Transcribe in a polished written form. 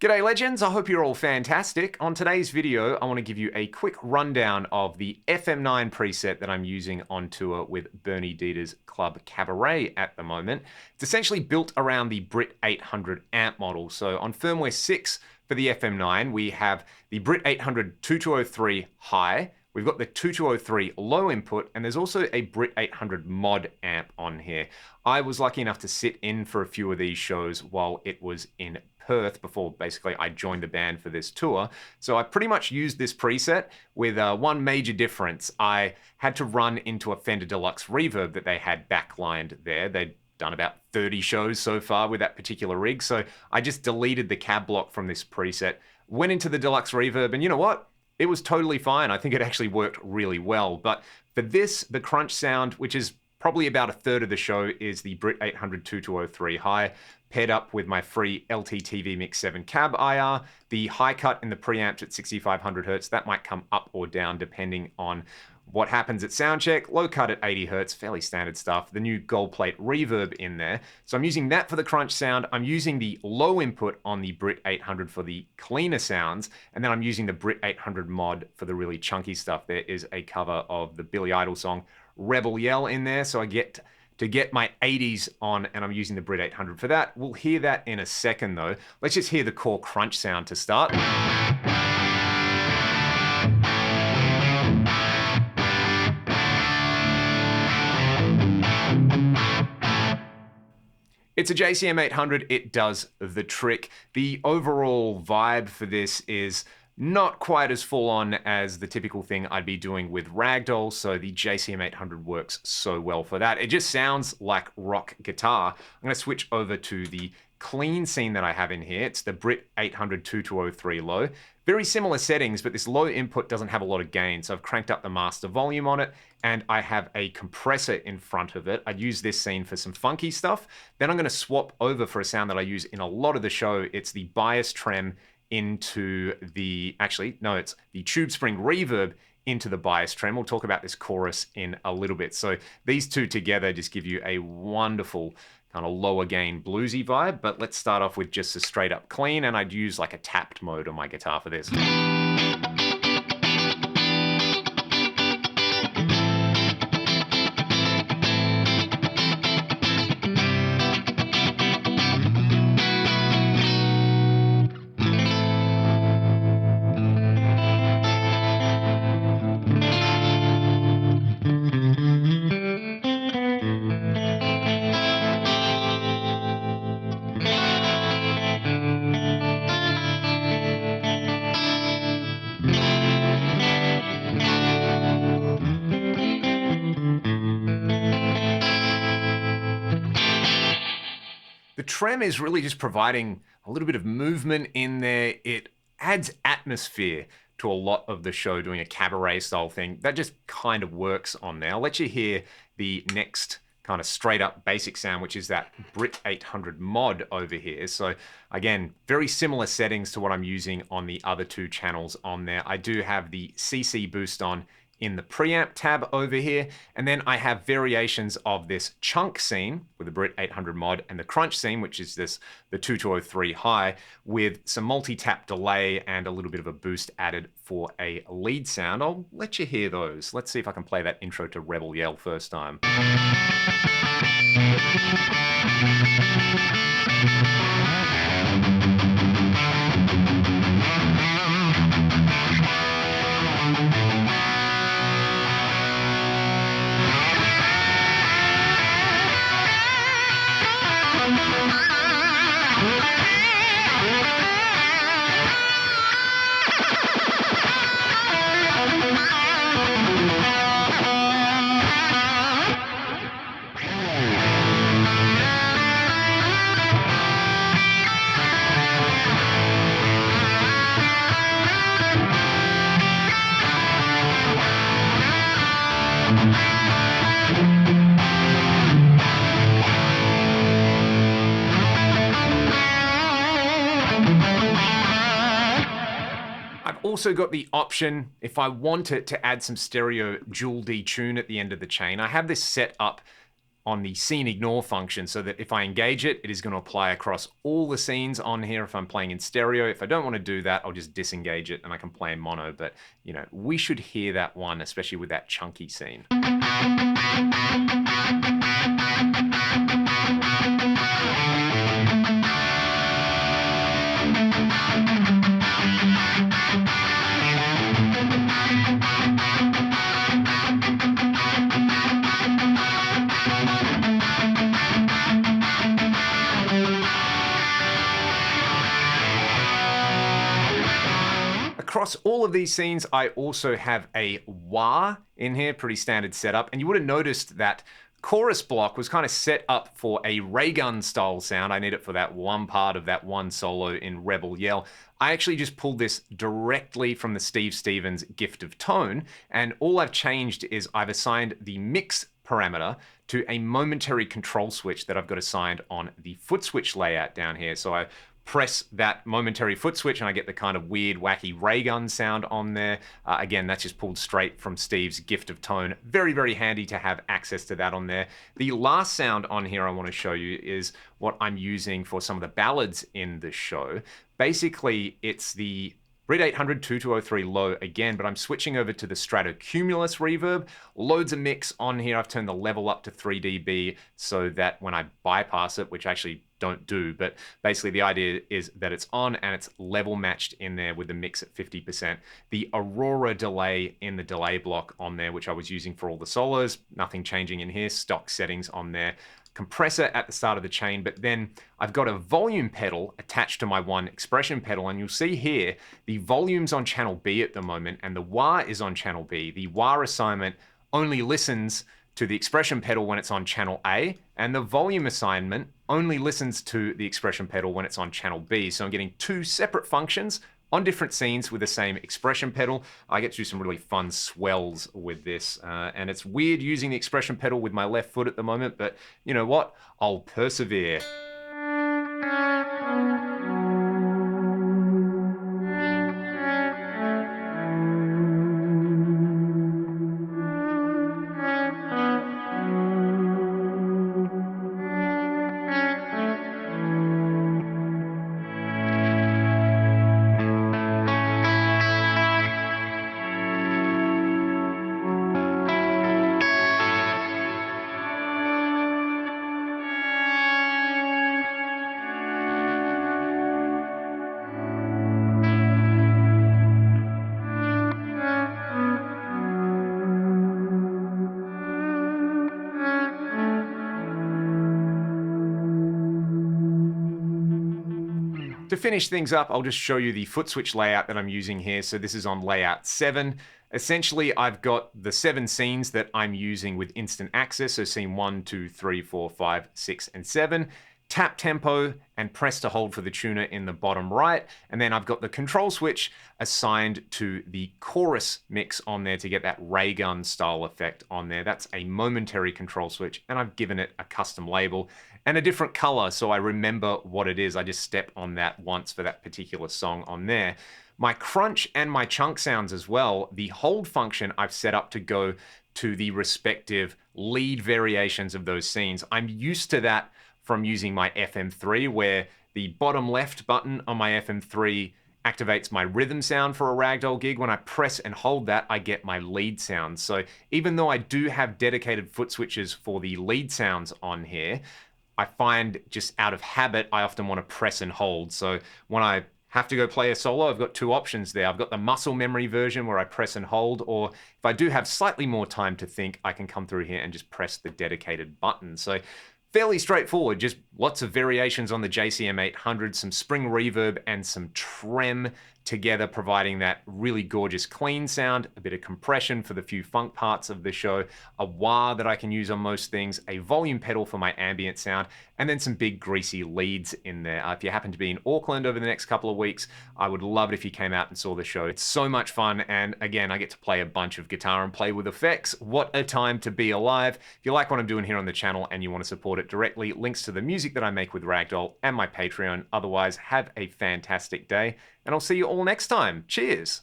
G'day legends, I hope you're all fantastic. On today's video, I want to give you a quick rundown of the FM9 preset that I'm using on tour with Bernie Dieter's Club Cabaret at the moment. It's essentially built around the Brit 800 amp model. So on firmware 6 for the FM9, we have the Brit 800 2203 high, we've got the 2203 low input, and there's also a Brit 800 mod amp on here. I was lucky enough to sit in for a few of these shows while it was in Perth before basically I joined the band for this tour. So I pretty much used this preset with one major difference. I had to run into a Fender Deluxe Reverb that they had backlined there. They'd done about 30 shows so far with that particular rig. So I just deleted the cab block from this preset, went into the Deluxe Reverb, and you know what? It was totally fine. I think it actually worked really well. But for this, the crunch sound, which is probably about a third of the show, is the Brit 800 2203 high, paired up with my free LTTV Mix 7 cab IR. The high cut in the preamps at 6500 Hertz, that might come up or down depending on what happens at soundcheck. Low cut at 80 Hertz, fairly standard stuff. The new gold plate reverb in there. So I'm using that for the crunch sound. I'm using the low input on the Brit 800 for the cleaner sounds. And then I'm using the Brit 800 mod for the really chunky stuff. There is a cover of the Billy Idol song Rebel Yell in there. So I get to get my 80s on, and I'm using the Brit 800 for that. We'll hear that in a second though. Let's just hear the core crunch sound to start. It's a JCM 800, it does the trick. The overall vibe for this is not quite as full on as the typical thing I'd be doing with Ragdoll, so the JCM 800 works so well for that. It just sounds like rock guitar. I'm gonna switch over to the clean scene that I have in here. It's the Brit 800 2203 low. Very similar settings, but this low input doesn't have a lot of gain, so I've cranked up the master volume on it, and I have a compressor in front of it. I'd use this scene for some funky stuff. Then I'm gonna swap over for a sound that I use in a lot of the show. It's the bias trem into the, it's the tube spring reverb into the bias trem. We'll talk about this chorus in a little bit. So these two together just give you a wonderful kind of lower gain bluesy vibe, but let's start off with just a straight up clean, and I'd use like a tapped mode on my guitar for this. The trem is really just providing a little bit of movement in there. It adds atmosphere to a lot of the show, doing a cabaret style thing. That just kind of works on there. I'll let you hear the next kind of straight up basic sound, which is that Brit 800 mod over here. So again, very similar settings to what I'm using on the other two channels on there. I do have the CC boost on in the preamp tab over here, and then I have variations of this chunk scene with the Brit 800 mod and the crunch scene, which is the 2203 high, with some multi-tap delay and a little bit of a boost added for a lead sound. I'll let you hear those. Let's see if I can play that intro to Rebel Yell first time. Also got the option, if I want it, to add some stereo dual detune at the end of the chain. I have this set up on the scene ignore function, so that if I engage it, it is going to apply across all the scenes on here if I'm playing in stereo. If I don't want to do that, I'll just disengage it and I can play in mono. But, you know, we should hear that one, especially with that chunky scene. Across all of these scenes, I also have a wah in here, pretty standard setup. And you would have noticed that chorus block was kind of set up for a Raygun style sound. I need it for that one part of that one solo in Rebel Yell. I actually just pulled this directly from the Steve Stevens Gift of Tone. And all I've changed is I've assigned the mix parameter to a momentary control switch that I've got assigned on the Footswitch layout down here. So I press that momentary foot switch and I get the kind of weird, wacky Raygun sound on there. Again, that's just pulled straight from Steve's Gift of Tone. Very, very handy to have access to that on there. The last sound on here I want to show you is what I'm using for some of the ballads in the show. Basically, it's the Brit 800 2203 low again, but I'm switching over to the Stratocumulus reverb. Loads of mix on here. I've turned the level up to 3 dB so that when I bypass it, which actually don't do, but basically the idea is that it's on and it's level matched in there with the mix at 50%. The Aurora delay in the delay block on there, which I was using for all the solos, nothing changing in here, stock settings on there. Compressor at the start of the chain, but then I've got a volume pedal attached to my one expression pedal, and you'll see here the volume's on channel B at the moment and the wah is on channel B. The wah assignment only listens to the expression pedal when it's on channel A, and the volume assignment only listens to the expression pedal when it's on channel B. So I'm getting two separate functions on different scenes with the same expression pedal. I get to do some really fun swells with this, and it's weird using the expression pedal with my left foot at the moment, but you know what? I'll persevere. To finish things up, I'll just show you the Footswitch layout that I'm using here. So this is on layout 7. Essentially, I've got the 7 scenes that I'm using with instant access. So scene 1, 2, 3, 4, 5, 6, and 7. Tap tempo and press to hold for the tuner in the bottom right. And then I've got the control switch assigned to the chorus mix on there to get that Raygun style effect on there. That's a momentary control switch, and I've given it a custom label and a different color so I remember what it is. I just step on that once for that particular song on there. My crunch and my chunk sounds as well, the hold function I've set up to go to the respective lead variations of those scenes. I'm used to that from using my FM3, where the bottom left button on my FM3 activates my rhythm sound for a ragdoll gig. When I press and hold that, I get my lead sounds. So even though I do have dedicated foot switches for the lead sounds on here, I find just out of habit, I often want to press and hold. So when I have to go play a solo, I've got two options there. I've got the muscle memory version where I press and hold, or if I do have slightly more time to think, I can come through here and just press the dedicated button. So fairly straightforward, just lots of variations on the JCM 800, some spring reverb and some trem together, providing that really gorgeous clean sound, a bit of compression for the few funk parts of the show, a wah that I can use on most things, a volume pedal for my ambient sound, and then some big greasy leads in there. If you happen to be in Auckland over the next couple of weeks, I would love it if you came out and saw the show. It's so much fun, and again, I get to play a bunch of guitar and play with effects. What a time to be alive. If you like what I'm doing here on the channel and you want to support it directly, links to the music that I make with Ragdoll and my Patreon. Otherwise, have a fantastic day, and I'll see you all next time. Cheers!